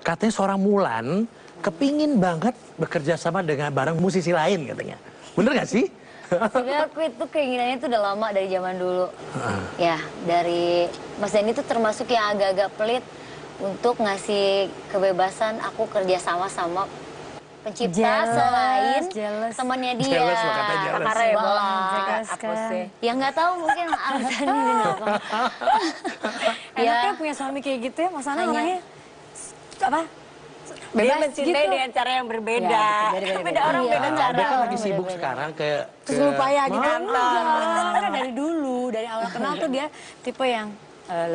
katanya seorang Mulan kepingin banget bekerja sama dengan bareng musisi lain katanya. Bener gak sih? Sebenarnya aku itu keinginannya itu udah lama dari zaman dulu. Ya, dari Mas Dhani itu termasuk yang agak-agak pelit untuk ngasih kebebasan aku kerja sama sama pencipta selain temannya dia. Jealous loh, katanya jealous. Parah ya, Bang. Jealous Aku kan. sih. Ya nggak tahu mungkin alasannya kenapa. Enaknya punya suami kayak gitu ya, Mas Ana Hanya- orangnya apa? Dia Bebas mencintai gitu. dengan cara yang berbeda. Ya, betul, Beda orang Iya, beda Nah, cara. dia kan lagi Beda-beda. sibuk sekarang ke Terus lupa ya gitu. Mana? Karena dari dulu, dari awal kenal tuh dia tipe yang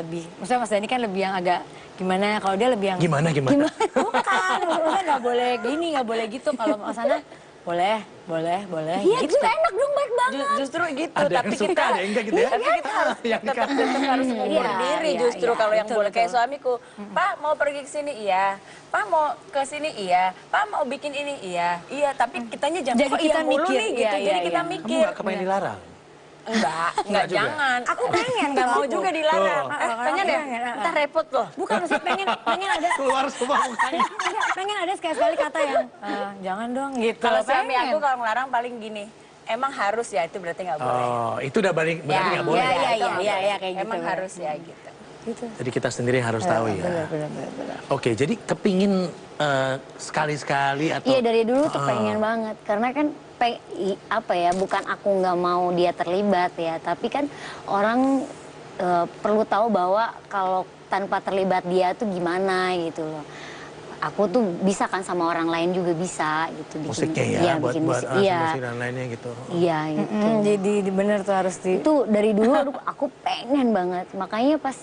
lebih, maksudnya Mas Dhani kan lebih yang agak gimana, kalau dia lebih yang Gimana? bukan, maksudnya nggak boleh gini, nggak boleh gitu. Kalau Mas Ana boleh, Iya, gitu. itu enak dong, baik banget. Justru gitu, Ada yang tapi suka, kita ada yang enggak gitu ya? Tapi kita harus Yang tetap harus mengukur Iya, diri iya, justru iya, kalau yang betul, boleh kayak betul. suamiku. Pak mau pergi ke sini iya, Pak mau ke sini iya, Pak mau bikin ini iya. Iya, tapi kitanya jangan Jadi kok kita iya mulu mikir, nih gitu. iya, Jadi iya, kita iya. Kamu mikir. gak kepengen dilarang? Enggak juga? jangan. Aku pengen kan mau juga dilarang. Tuh. Pengen ya? Ntar repot loh. Bukan, maksudnya pengen ada. Keluar semua mukanya. Enggak, pengen ada sekali-sekali kata yang jangan dong gitu. Kalau suami Pengen. aku kalau ngelarang paling gini. Emang harus ya, itu berarti nggak boleh. Oh, itu udah berarti nggak boleh. Iya, itu iya, nggak iya, boleh. iya, kayak gitu. Emang harus ya gitu. Gitu. Jadi kita sendiri harus tahu ya. Benar. Oke, jadi kepingin sekali-sekali atau... Iya, dari dulu tuh pengen banget. Karena kan apa ya, bukan aku nggak mau dia terlibat ya, tapi kan orang perlu tahu bahwa kalau tanpa terlibat dia tuh gimana gitu loh. Aku tuh bisa kan sama orang lain juga bisa gitu. Musiknya ya, iya, buat bikin musik. musik dan lainnya gitu. Iya gitu. Jadi bener tuh harus Itu dari dulu aku pengen banget. Makanya pas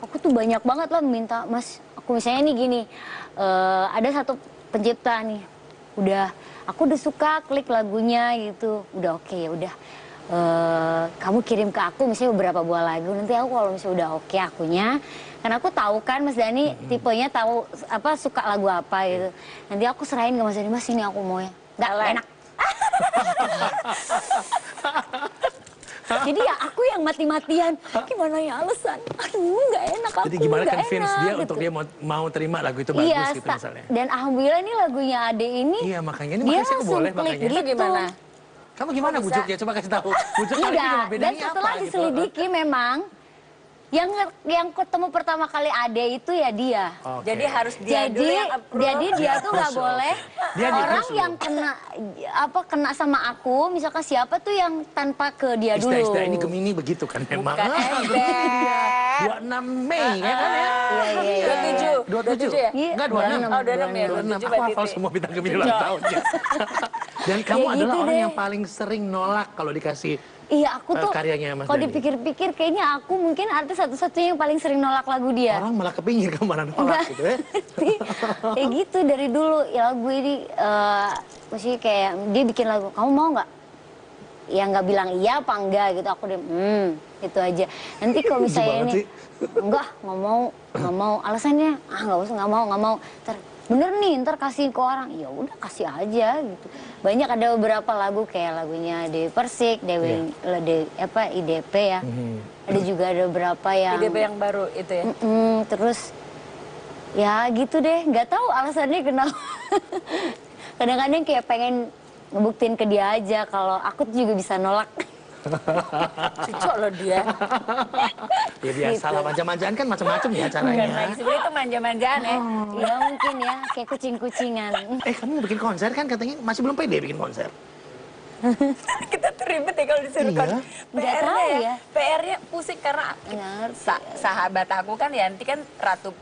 aku tuh banyak banget lah minta, Mas, aku misalnya nih gini, ada satu pencipta nih, aku udah suka klik lagunya gitu, udah oke ya udah. Kamu kirim ke aku misalnya beberapa buah lagu, nanti aku kalau misalnya udah oke akunya, karena aku tahu kan Mas Dhani tipenya tahu apa suka lagu apa gitu. Nanti aku serahin ke Mas Dhani, Mas ini aku mau ya. Nggak enak. Jadi ya aku yang mati-matian, gimana ya alasan? Aduh nggak enak aku. Jadi gimana nggak convince enak, dia gitu. untuk dia mau terima lagu itu Iya, bagus gitu misalnya. dan alhamdulillah ini lagunya Ade ini. Iya, makanya ini dia makanya saya langsung boleh klik makanya. gitu. gimana? Kamu gimana bujuknya? Coba kasih tahu. Bujuk kali ini Enggak, cuma dan bedanya setelah apa diselidiki memang yang ketemu pertama kali Ade itu ya dia. Oke. Jadi harus dia dulu Jadi yang approve. dia tuh nggak approve, boleh Dia di orang approve yang kena sama aku, misalkan siapa tuh yang tanpa ke dia dulu. Istilah ini Gemini begitu kan memang. Bukan ember. 26 Mei ya kan ya? Iya. 27 ya? Iya, Enggak, 26. Oh, 26 ya, 26. 27 Aku berarti hafal itu. semua bintang Gemini ulang tahunnya. Dan kamu Ya adalah gitu orang deh. yang paling sering nolak kalau dikasih Iya, aku tuh karyanya Mas kalau Dhani. dipikir-pikir kayaknya aku mungkin artis satu-satunya yang paling sering nolak lagu dia. orang malah kepingin kamu malah nolak Enggak. gitu ya. Kayak gitu dari dulu ya lagu ini mesti kayak dia bikin lagu, kamu mau nggak? Ya nggak bilang iya apa enggak gitu, aku diem itu aja. Nanti kalau misalnya banget ini sih. enggak mau alasannya nggak usah nggak mau ntar bener nih ntar kasih ke orang, ya udah kasih aja gitu. Banyak ada beberapa lagu kayak lagunya Dewi Persik, IDP ya. Ada juga ada beberapa yang IDP yang baru itu ya? terus ya gitu deh, nggak tahu alasannya kenapa. Kadang-kadang kayak pengen ngebuktiin ke dia aja kalau aku tuh juga bisa nolak. Cocok loh dia. Ya biasa lah, manja-manjaan kan macam-macam ya Bukan caranya. lagi sebenarnya itu manja-manjaan ya. Ya mungkin ya, kayak kucing-kucingan. Kamu mau bikin konser kan katanya masih belum pede bikin konser. Kita tuh ribet ya kalau disuruh Iya. Nggak tahu PR-nya ya. PR-nya pusing karena sahabat aku kan Yanti kan ratu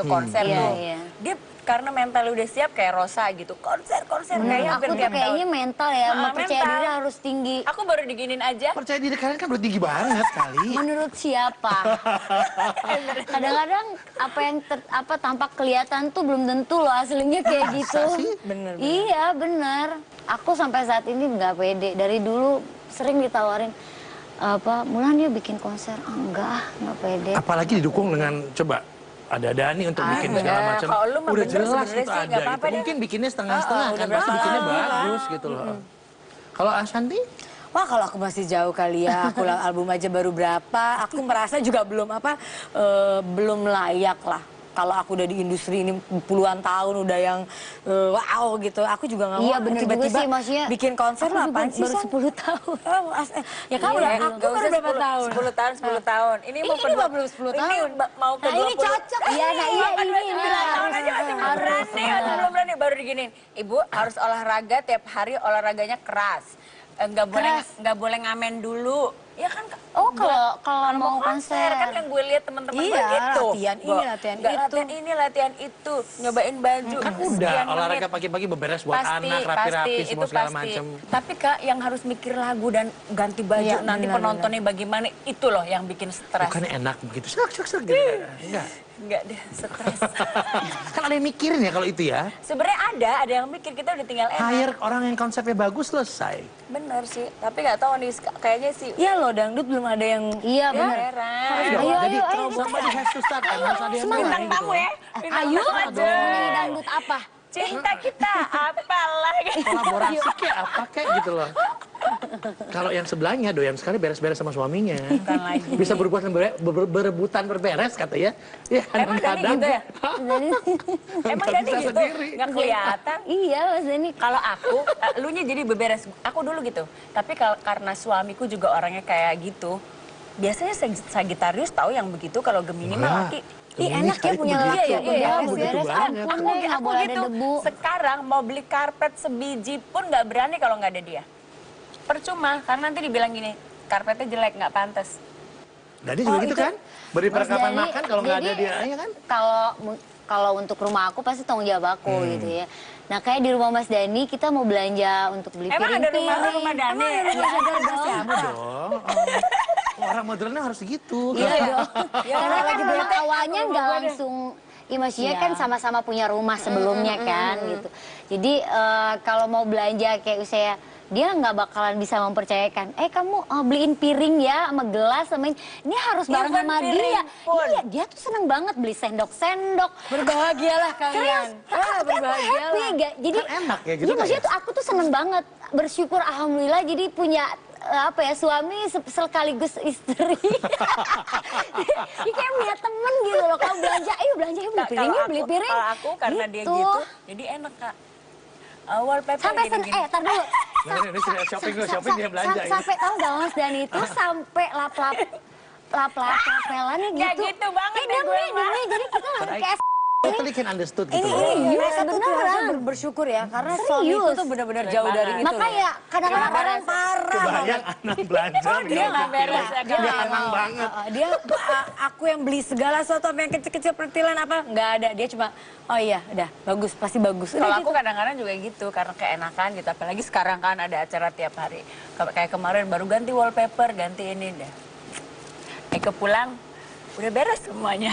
konser Iya, tuh. iya. Dia karena mental udah siap kayak Rosa gitu. Konser kayaknya Aku hampir tuh tiap kayaknya tahun. mental ya, percaya mental. diri harus tinggi. Aku baru diginin aja. Percaya diri kalian kan udah tinggi banget kali. Menurut siapa? Kadang-kadang apa yang tampak kelihatan tuh belum tentu loh aslinya kayak gitu. sih? Bener. Iya bener. Aku sampai saat ini nggak pede. Dari dulu sering ditawarin Mulan dia bikin konser, enggak pede. Apalagi didukung dengan coba ada Dhani untuk bikin segala macam. Kalau lu mah Udah bener jelas sebenarnya itu sih, ada nggak apa-apa gitu. deh. Mungkin bikinnya setengah-setengah udah kan, pasti berapa bikinnya lama. bagus gitu loh. Kalau Ashanti? Wah kalau aku masih jauh kali ya, aku album aja baru berapa, aku merasa juga belum layak lah. kalau aku udah di industri ini puluhan tahun udah yang wow gitu, aku juga nggak mau. Iya bener juga sih, maksudnya bikin konser lah apaan sih baru San? 10 tahun. Ya kamu lah, aku Nggak baru usah berapa tahun? 10 tahun, 10 tahun. Ini mau Ini mah belum 10 tahun. mau ke Nah, ini 20. cocok. Iya, nah iya ini Tahun aja masih belum berani, masih belum berani. Baru diginin, Ibu harus olahraga tiap hari, olahraganya keras. Nggak boleh ngamen dulu. Ya kan, Oh, kalau mau konser. kan yang gue lihat teman-teman gue Iya, gitu. latihan ini, Bo. latihan Nggak itu. latihan ini, latihan itu, nyobain baju. Kan sekian udah menit. olahraga pagi-pagi beberes buat anak, rapi-rapi itu semua segala pasti. macam. Tapi Kak, yang harus mikir lagu dan ganti baju Iya, nanti benar, penontonnya bagaimana, itu loh yang bikin stres. Bukannya enak begitu, serak gitu. Enggak. Enggak deh, stres. Kan ada yang mikirin ya kalau itu ya. Sebenarnya ada yang mikir, kita udah tinggal enak. Hire orang yang konsepnya bagus, selesai. Bener sih, tapi nggak tahu nih, kayaknya sih. Iya loh, dangdut belum ada yang Iya bener. Heran. Ayo, Jadi ayo, somebody has to start kan, harus ada yang mulai Bintang gitu. tamu ya. Bintang Ayo, tamu aja. nyanyi dangdut apa? Cinta kita, apalah. Kolaborasi kayak apa kayak gitu loh. Kalau yang sebelahnya doyan sekali beres-beres sama suaminya. Bukan lagi. Bisa berebutan berberes kata ya. Ya Emang Dani gitu ya? Emang Nggak Dani bisa gitu? sendiri. Nggak kelihatan. Iya Mas Dani. Kalau aku, elunya jadi beberes. Aku dulu gitu. Tapi karena suamiku juga orangnya kayak gitu. Biasanya Sagitarius tahu yang begitu, kalau Gemini mah laki. Ih, enak ya punya begitu. laki ya, Iya, beres, begitu beres. banget. Ampun deh, nggak boleh ada gitu. debu. Sekarang mau beli karpet sebiji pun nggak berani kalau nggak ada dia. Percuma, karena nanti dibilang gini, karpetnya jelek, nggak pantas. Dani juga gitu kan? Beri perlengkapan Jadi- makan kalau nggak ada jadi, dia, ya kan? Kalau untuk rumah aku pasti tanggung jawab aku gitu ya. Nah kayak di rumah Mas Dani kita mau belanja untuk beli Emang ada piring-piring. rumah Dani? Iya ada dong. Kamu dong. Orang modernnya harus gitu. Iya dong. Karena kan lagi rumah bete, awalnya aku nggak rumah langsung. Maksudnya Iya. kan sama-sama punya rumah sebelumnya kan gitu. Jadi kalau mau belanja kayak saya dia nggak bakalan bisa mempercayakan. Kamu beliin piring ya sama gelas sama ini harus bareng Even sama piring dia. pun. Iya dia tuh seneng banget beli sendok-sendok. Berbahagialah kalian. Berbahagialah. Jadi Kan enak ya gitu iya, kan maksudnya ya? tuh aku tuh seneng banget. Bersyukur alhamdulillah jadi punya suami sekaligus istri. Ini kayak punya temen gitu loh. Kalau belanja, ayo belanja, yuk beli piring, yuk beli piring. Kalau aku karena dia gitu, jadi enak Kak. Wallpaper Sampai gini-gini. tar dulu. Ini shopping dia belanja. ini. Sampai tahu gak Mas Dani itu sampai lap-lapelannya gitu. Nggak gitu banget deh gue, demi, jadi kita lagi kayak Totally can understood gitu loh. Iya, Mereka tuh beneran. harus bersyukur ya, karena suamiku tuh benar-benar jauh dari itu. Makanya kadang-kadang orang parah. Kebayang anak belanja. Dia nggak beres ya, Dia Kak. tenang banget. Dia aku yang beli segala sesuatu apa yang kecil-kecil pertilan apa nggak ada, dia cuma oh iya udah bagus pasti bagus. Kalau Udah aku gitu. kadang-kadang juga gitu, karena keenakan gitu. Apalagi sekarang kan ada acara tiap hari. Kayak kemarin baru ganti wallpaper, ganti ini deh. Pulang, udah beres semuanya.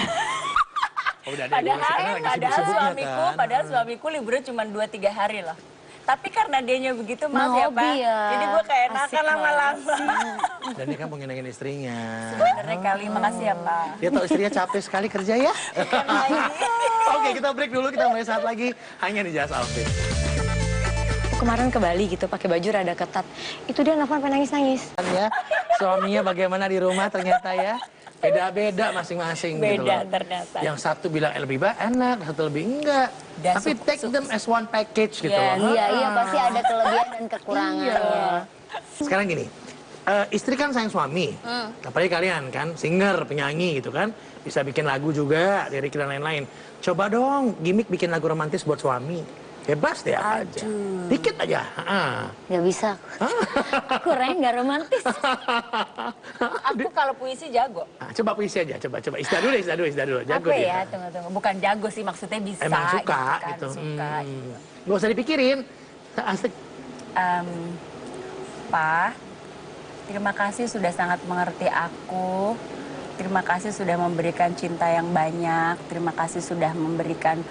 Oh, udah ada yang sekarang lagi sibuk-sibuknya kan. Padahal suamiku liburnya cuma 2-3 hari loh. Tapi karena dianya begitu, maaf ya hobi Pak. ya. Jadi gue kayak Asik enakan lama-lama. Dan dia kan pengenangin istrinya. Sebenarnya kali, makasih ya Pak. Dia tahu istrinya capek sekali kerja ya. Oke, kita break dulu. Kita mulai saat lagi hanya di Just Outfit. Aku kemarin ke Bali gitu pakai baju rada ketat. Itu dia nelfon sampai nangis-nangis. Kan ya, suaminya bagaimana di rumah ternyata ya. Beda-beda masing-masing gitu Beda loh. ternyata. Yang satu bilang lebih enak, satu lebih enggak. Dan Tapi take them as one package gitu Yes. loh. Iya pasti ada kelebihan dan kekurangannya. Iya. Sekarang gini, istri kan sayang suami. Apalagi kalian kan, singer, penyanyi gitu kan. Bisa bikin lagu juga, lirik dan lain-lain. Coba dong gimmick bikin lagu romantis buat suami. Bebas deh apa aja. Dikit aja. Gak bisa. Kurang gak romantis. Aku kalau puisi jago. Coba puisi aja, coba. Isda dulu. Jago Apa dia. ya, tunggu. Bukan jago sih, maksudnya bisa. Emang suka kan, gitu. Suka gitu. Gak usah dipikirin. Asik. Pak, terima kasih sudah sangat mengerti aku. Terima kasih sudah memberikan cinta yang banyak. Terima kasih sudah memberikan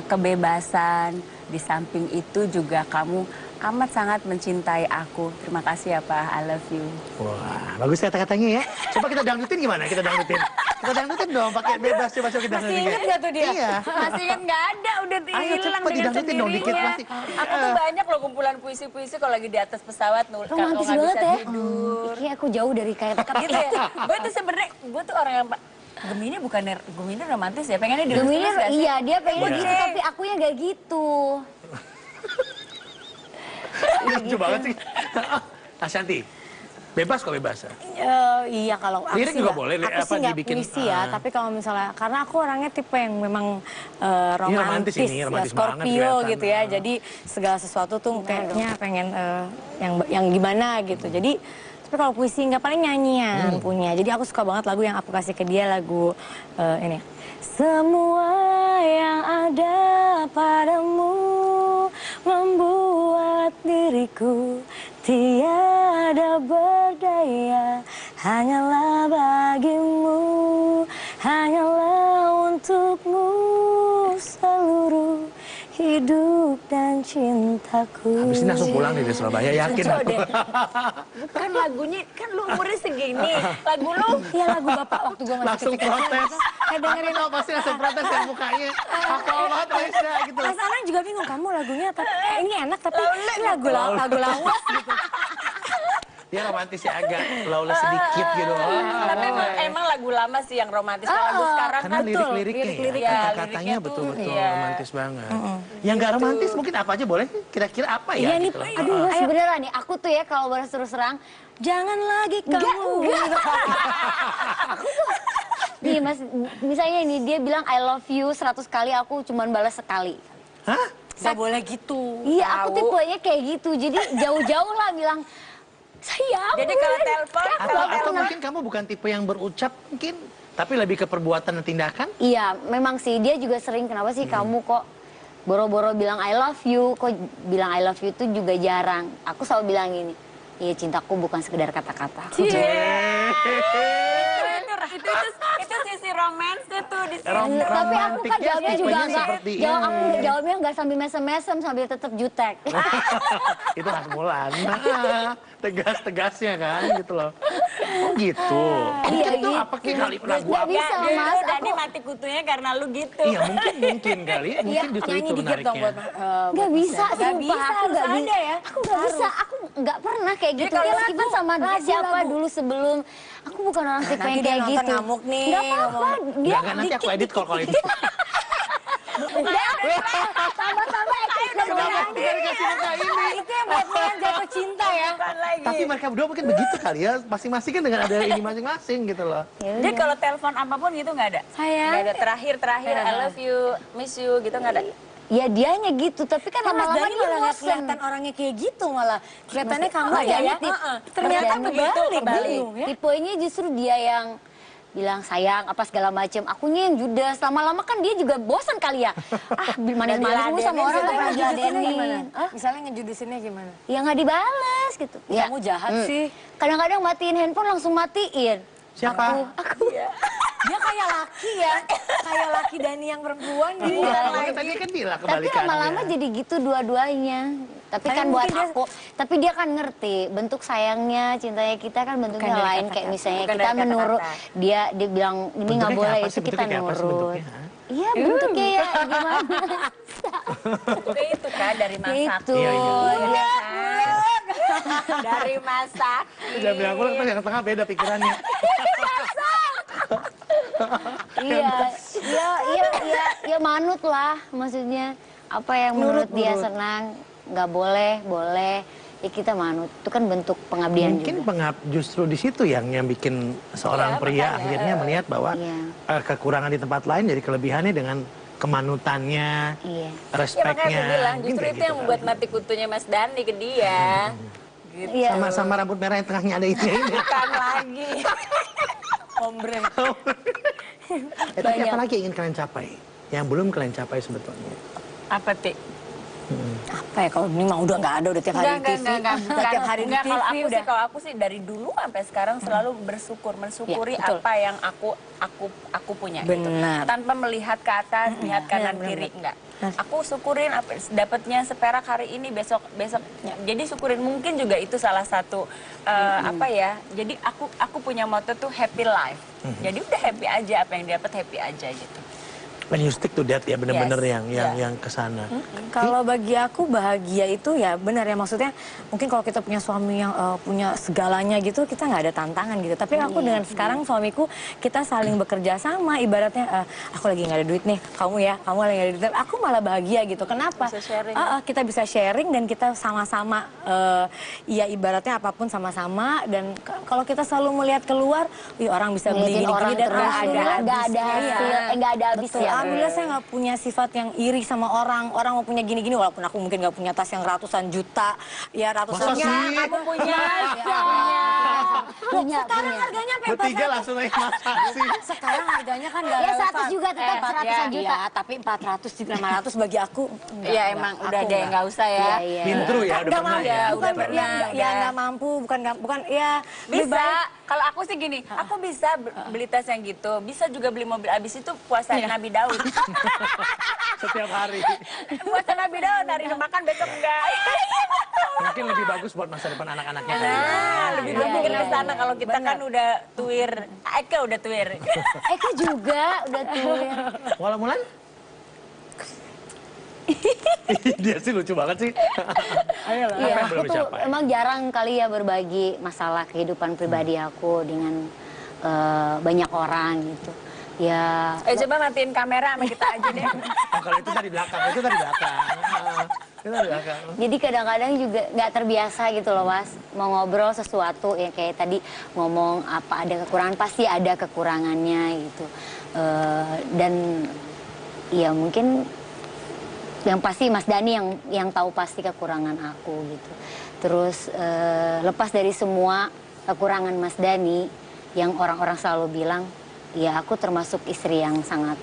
kebebasan. Di samping itu juga kamu amat sangat mencintai aku. Terima kasih ya Pak, I love you. Wah, bagus kata-katanya ya. Coba kita dangdutin gimana? Kita dangdutin dong, pakai bebas. Coba kita dangdutin. Masih inget gak tuh dia? Iya. Masih kan nggak ada, udah Ayo, hilang cepet dengan didangdutin dong dikit, sendirinya. pasti. Aku tuh banyak loh kumpulan puisi-puisi kalau lagi di atas pesawat nulis kalau Romantis nggak banget bisa ya. tidur. Kayak aku jauh dari kata-kata Gitu ya. Gue tuh sebenarnya gue tuh orang yang Gemini bukannya Gemini romantis ya? Pengennya Gemini, dilus-lus gak sih? iya dia pengen Iya. gitu, tapi akunya gak gitu. Lucu banget sih. Ashanti, bebas kok bebas. Iya kalau aku Lirik sih juga nggak- boleh, aku apa, sih nggak dibikin, puisi ya, tapi kalau misalnya karena aku orangnya tipe yang memang romantis romantis, ini, ya, romantis banget Scorpio kelihatan. gitu ya. Jadi segala sesuatu tuh kayaknya pengen yang gimana gitu. Jadi tapi kalau puisi nggak, paling nyanyian punya. Jadi aku suka banget lagu yang aku kasih ke dia, lagu ini. Semua yang ada padamu membuat diriku tiada berdaya, hanyalah bagimu, hanyalah untukmu seluruh hidup dan cintaku. Habis ini langsung pulang nih dari Surabaya, yakin Lucu aku. deh. Bukan lagunya, kan lu umurnya segini. Lagu lu Iya lagu bapak waktu gue masih Langsung kecil. protes. Kayak dengerin Aku tahu pasti langsung protes dari mukanya. Hafal banget Raisa gitu. Mas Anang juga bingung, kamu lagunya tapi ini enak tapi ini lagu lawas gitu. Dia romantis ya, agak lawless sedikit gitu. tapi emang lagu lama sih yang romantis. Kalau lagu sekarang Karena kan lirik-liriknya lirik-lirik ya, ya, kata-katanya liriknya tuh, betul-betul iya. romantis banget. Yang nggak romantis mungkin apa aja boleh? Kira-kira apa ya? Iya, nih, gitu loh. Aduh mas, beneran nih, aku tuh ya kalau balas terus terang, Jangan lagi kamu. nih mas, misalnya ini dia bilang I love you 100 kali, aku cuman balas sekali. Hah? Gak boleh gitu. Iya, aku Tahu. tipenya kayak gitu, jadi jauh-jauh lah bilang, sayang. Jadi kalau telepon, Atau mungkin kamu bukan tipe yang berucap mungkin, tapi lebih ke perbuatan dan tindakan? Iya, memang sih, dia juga sering, kenapa sih kamu kok boro-boro bilang I love you, kok bilang I love you itu juga jarang. Aku selalu bilang gini, iya cintaku bukan sekedar kata-kata. itu sisi romansnya tuh di sini. Rom- Tapi aku kan romantiknya jawabnya juga tipenya nggak, seperti jawabnya nggak sambil mesem-mesem, sambil tetap jutek. Itu khas Mulan. Tegas-tegasnya kan gitu loh. Oh gitu. Iya, Itu gitu. apa sih kali lagu Nggak apa? bisa, Justru Mas, Dani aku- mati kutunya karena lu gitu. Iya mungkin kali. Mungkin justru Nyanyi itu dikit dong buat menariknya. Nggak bisa, Nggak sumpah. bisa, Aku harus nggak ada bisa. ya. Aku nggak bisa, aku nggak pernah kayak gitu. kalau Ya, meskipun sama siapa dulu sebelum, aku bukan orang tipe nanti yang dia kayak nonton gitu. ngamuk nih, Nggak apa-apa, dia Enggak, nanti aku edit kalau itu. sama-sama eksis Kenapa aku gak dikasih muka ini? Itu yang buat Mulan jatuh cinta ya. Bukan lagi. Tapi mereka berdua mungkin begitu kali ya. Masing-masing kan dengan ada ini masing-masing gitu loh. Jadi kalau telepon apapun gitu nggak ada? Sayang. Nggak ada terakhir I love you, miss you gitu nggak ada? Ya dianya gitu, tapi kan Mas lama-lama Dani dia malah nggak bosen. kelihatan orangnya kayak gitu malah. Kelihatannya kamu Oh, ya, iya, ternyata Mas Dani kebalik. kebalik. Bingung ya. Tipenya justru dia yang bilang sayang apa segala macem, akunya yang judes. Lama-lama kan dia juga bosan kali ya. Manis-manis mulu sama orang gak pernah diladenin. Hah? Misalnya ngejudesinnya gimana? Ya nggak dibales gitu. Ya. Kamu jahat sih. Kadang-kadang matiin handphone langsung matiin. Siapa? Aku. Dia kayak laki ya, kayak laki Dani yang perempuan gitu. Iya, tadi kan bilang Tapi kebalikannya. lama-lama jadi gitu dua-duanya. Tapi Tapi kan buat mungkin dia- aku, tapi dia kan ngerti bentuk sayangnya, cintanya kita kan bentuknya Bukan dari lain. kata-kata. Kayak misalnya Bukan kita dari kata-kata. menurut dia bilang ini nggak Bentuknya boleh, kayak apa itu sih? kita Bentuknya kayak apa sih nurut. bentuknya, ha? Iya bentuknya ya gimana? Kayak itu kan dari masak. Itu. Iya, iya. Dia Dari masak. Jangan bilang aku kan yang tengah beda pikirannya. iya manut lah maksudnya. Apa yang menurut dia senang, nggak boleh, boleh. Ya kita manut. Itu kan bentuk pengabdian Mungkin juga. justru di situ yang bikin seorang Iya, pria makanya, akhirnya melihat bahwa Iya. kekurangan di tempat lain jadi kelebihannya dengan kemanutannya, Iya. Ya makanya respeknya. aku bilang, Mungkin justru kayak itu gitu yang membuat kali. mati kutunya Mas Dani ke dia. Gitu. Iya. Sama-sama rambut merah yang tengahnya ada ini. Bukan lagi. Ombre. Tapi apa lagi yang ingin kalian capai? Yang belum kalian capai sebetulnya. Apa, Ti? Apa ya, kalau ini mah udah nggak ada, udah tiap hari di TV. Udah tiap hari di Enggak, TV udah. kalau aku sih dari dulu sampai sekarang selalu mensyukuri Ya, betul. apa yang aku punya gitu. Benar. Tanpa melihat ke atas, lihat kanan benar, kiri benar. enggak. Aku syukurin apa dapatnya seperak hari ini, besok. Jadi syukurin, mungkin juga itu salah satu apa ya. Jadi aku punya motto tuh happy life. Jadi udah happy aja, apa yang dapat happy aja gitu. when you stick to that ya, bener-bener Yes, yang kesana. Kalau bagi aku bahagia itu ya benar ya, maksudnya mungkin kalau kita punya suami yang punya segalanya gitu, kita nggak ada tantangan gitu. Tapi aku dengan sekarang suamiku, kita saling bekerja sama, ibaratnya aku lagi nggak ada duit nih, kamu lagi nggak ada duit, aku malah bahagia gitu. Kenapa? Bisa sharing. Kita bisa sharing dan kita sama-sama, ya ibaratnya apapun sama-sama. Dan kalau kita selalu melihat keluar, wih orang bisa beli Ngeliatin orang gini-gini dan terus, nggak ada hasil, nggak ada habis Betul. ya. Alhamdulillah saya nggak punya sifat yang iri sama orang mau punya gini-gini, walaupun aku mungkin nggak punya tas yang ratusan juta, ya ratusan. Masa sih? Kamu punya. Punya, Sekarang punya. harganya sampai Bertiga langsung naik masa sih. Sekarang harganya kan nggak Ya relevan. 100 juga tetap 100-an juta. Ya, tapi 400, 500 bagi aku. Iya emang udah ada yang nggak usah ya. Iya, iya. Bintru ya, udah pernah ya. udah pernah, udah. nggak mampu, bukan ya lebih Bisa, baik. kalau aku sih gini, aku bisa beli tas yang gitu, bisa juga beli mobil, abis itu puasa Nabi Daud. Setiap hari. Puasa Nabi Daud, hari ini makan, besok enggak. Mungkin lebih bagus buat masa depan anak-anaknya. Nah, lebih Iya, berpikir iya, ke sana, kalau kita kan udah tuir, Eka udah tuir. Eka juga udah tuh. Walau Mulan? Dia sih lucu banget sih. Iya, Apa yang aku belum tuh dicapai? emang jarang kali ya berbagi masalah kehidupan pribadi aku dengan banyak orang gitu. Ya, Coba matiin kamera sama kita aja deh. Oh, kalau itu tadi belakang, itu tadi belakang. Itu tadi belakang. jadi kadang-kadang juga nggak terbiasa gitu loh Mas. Mau ngobrol sesuatu ya kayak tadi ngomong apa ada kekurangan, pasti ada kekurangannya gitu. Dan ya mungkin yang pasti Mas Dani yang tahu pasti kekurangan aku gitu. Terus lepas dari semua kekurangan Mas Dani yang orang-orang selalu bilang, ya aku termasuk istri yang sangat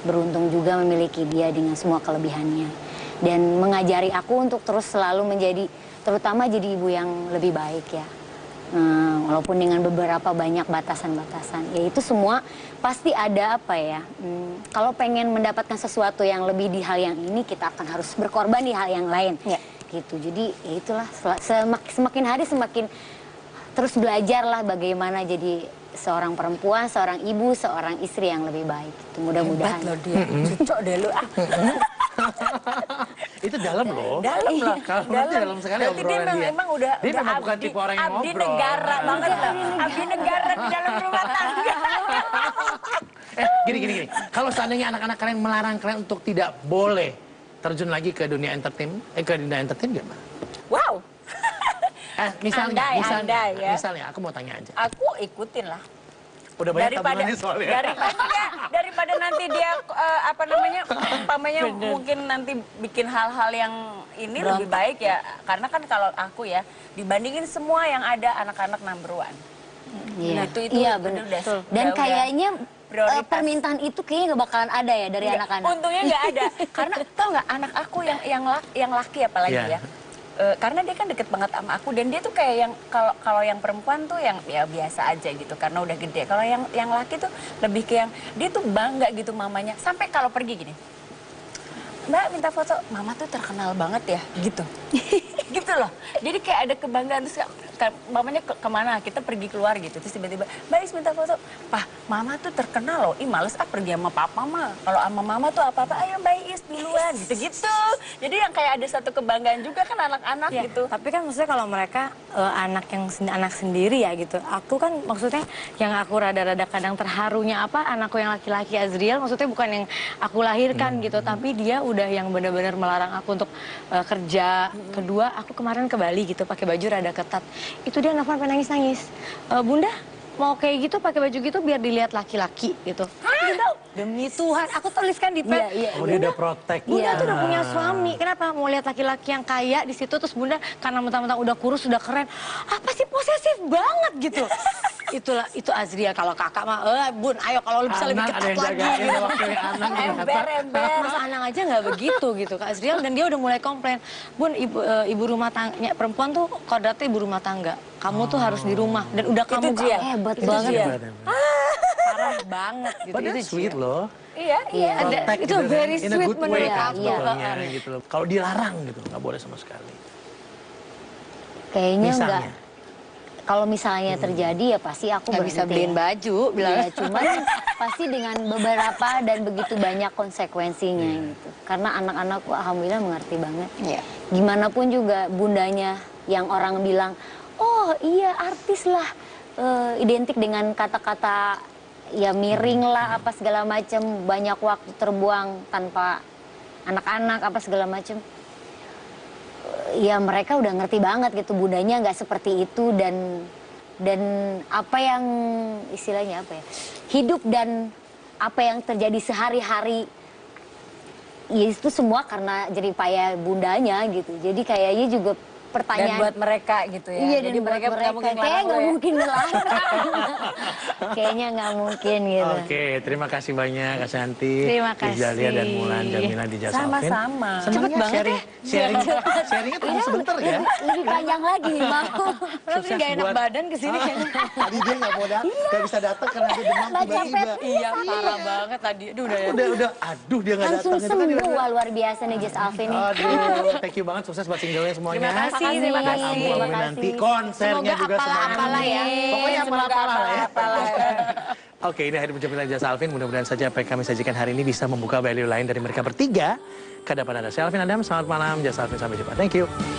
beruntung juga memiliki dia dengan semua kelebihannya. Dan mengajari aku untuk terus selalu menjadi, terutama jadi ibu yang lebih baik ya. Walaupun dengan beberapa banyak batasan-batasan. Ya itu semua pasti ada apa ya. Kalau pengen mendapatkan sesuatu yang lebih di hal yang ini, kita akan harus berkorban di hal yang lain. Ya. Gitu. Jadi ya itulah, semakin hari semakin terus belajarlah bagaimana jadi seorang perempuan, seorang ibu, seorang istri yang lebih baik. Itu mudah-mudahan. Hebat loh dia, cocok deh lu. Itu dalam loh. Dalam loh. Kalau nanti dalam sekali Berarti dia obrolan dia. memang udah Dia memang bukan abdi- tipe orang yang abdi ngobrol. negara banget loh. Abdi negara di dalam rumah tangga. Gini. Kalau seandainya anak-anak kalian melarang kalian untuk tidak boleh terjun lagi ke dunia entertain, ke dunia entertain gimana? Wow. Misalnya, aku mau tanya aja. Aku ikutin lah. Udah banyak tabungannya soalnya. Daripada nanti dia umpamanya mungkin nanti bikin hal-hal yang ini lebih baik ya, karena kan kalau aku ya dibandingin semua yang ada anak-anak number one. Iya, Itu iya udah benar. udah- Dan udah kayaknya prioritas. permintaan itu kayaknya nggak bakalan ada ya dari anak-anak. Untungnya nggak ada, karena tau nggak anak aku yang laki apalagi Iya. ya. Karena dia kan deket banget sama aku dan dia tuh kayak yang kalau yang perempuan tuh yang ya biasa aja gitu karena udah gede. Kalau yang laki tuh lebih ke yang dia tuh bangga gitu mamanya sampai kalau pergi gini. Mbak minta foto, mama tuh terkenal banget ya gitu. Gitu loh. Jadi kayak ada kebanggaan terus mamanya kemana kita pergi keluar gitu terus tiba-tiba Mbak Is minta foto. Pah, mama tuh terkenal loh. Ih males pergi sama papa mah. Kalau sama mama tuh apa-apa ayo Mbak Is duluan gitu-gitu. Jadi yang kayak ada satu kebanggaan juga kan anak-anak Ya, gitu. tapi kan maksudnya kalau mereka anak sendiri ya gitu. Aku kan maksudnya yang aku rada-rada kadang terharunya anakku yang laki-laki Azriel maksudnya bukan yang aku lahirkan gitu, tapi dia udah yang benar-benar melarang aku untuk kerja. Kedua, aku kemarin ke Bali gitu pakai baju rada ketat. Itu dia nelfon sampai nangis-nangis. Bunda mau kayak gitu pakai baju gitu biar dilihat laki-laki gitu. Gitu. Demi Tuhan, aku tuliskan di pet. Oh, dia udah protek. Bunda tuh udah punya suami. Kenapa mau lihat laki-laki yang kaya di situ terus Bunda karena mentang-mentang udah kurus, udah keren. Apa sih posesif banget gitu. Itu Azria kalau kakak mah, Bun, ayo kalau lu bisa lebih Anang ada ketat yang lagi. jagain Gitu. waktu Anang Ember. Mas Anang aja nggak begitu gitu Kak Azriel dan dia udah mulai komplain. Bun, ibu rumah tangga, perempuan tuh kodratnya ibu rumah tangga. Kamu tuh harus di rumah dan udah kamu dia. Hebat Itu banget. dia. parah banget gitu. But Itu that's sweet loh. Iya. Iya. Protect itu gitu kan. very In a sweet good way menurut kan aku. sebetulnya gitu loh. Kalau dilarang gitu nggak boleh sama sekali. Kayaknya Misalnya. enggak. kalau misalnya terjadi ya pasti aku Nggak bisa berhenti beliin ya. baju, bilang. Iya, cuman pasti dengan beberapa dan begitu banyak konsekuensinya gitu. Karena anak-anakku alhamdulillah mengerti banget. Iya. Gimana pun juga bundanya yang orang bilang, oh iya artis lah, identik dengan kata-kata ya miring lah apa segala macam, banyak waktu terbuang tanpa anak-anak apa segala macam. Ya mereka udah ngerti banget gitu bundanya nggak seperti itu dan apa yang istilahnya apa ya, hidup dan apa yang terjadi sehari-hari ya itu semua karena jeripaya bundanya gitu. Jadi kayaknya juga Dan pertanyaan buat mereka gitu ya. iya, Jadi dan buat mereka nggak mungkin kayaknya ngelarang lo nggak ya. mungkin ngelarang. Kayaknya nggak mungkin gitu. Oke, terima kasih banyak Kak Santi, Terima kasih. Rizzalia dan Mulan Jamila di Jasa Alvin. Sama-sama. Senang Cepet ya banget sharingnya tunggu sebentar ya. Lebih panjang lagi nih mau. Tapi nggak enak buat- badan kesini kayaknya. Tadi dia nggak mau datang, nggak bisa datang karena dia demam tiba-tiba. Iya, parah banget tadi. Aduh, udah ya. Aduh dia nggak Langsung datang. Itu kan dia sembuh. udah- Wah, luar biasa nih Jess Alvin nih. Aduh, thank you banget, sukses buat singlenya semuanya. Terima kasih, terima Dan kasih. amu-amu Terima kasih. nanti konsernya Semoga juga apalah-apalah ya. Pokoknya Semoga apalah-apalah ya. apalah-apalah. Oke, ini akhir penjemputan Jasa Alvin. Mudah-mudahan saja apa yang kami sajikan hari ini bisa membuka value lain dari mereka bertiga. Kedepan ada saya Alvin Adam. Selamat malam, Jasa Alvin. Sampai jumpa. Thank you.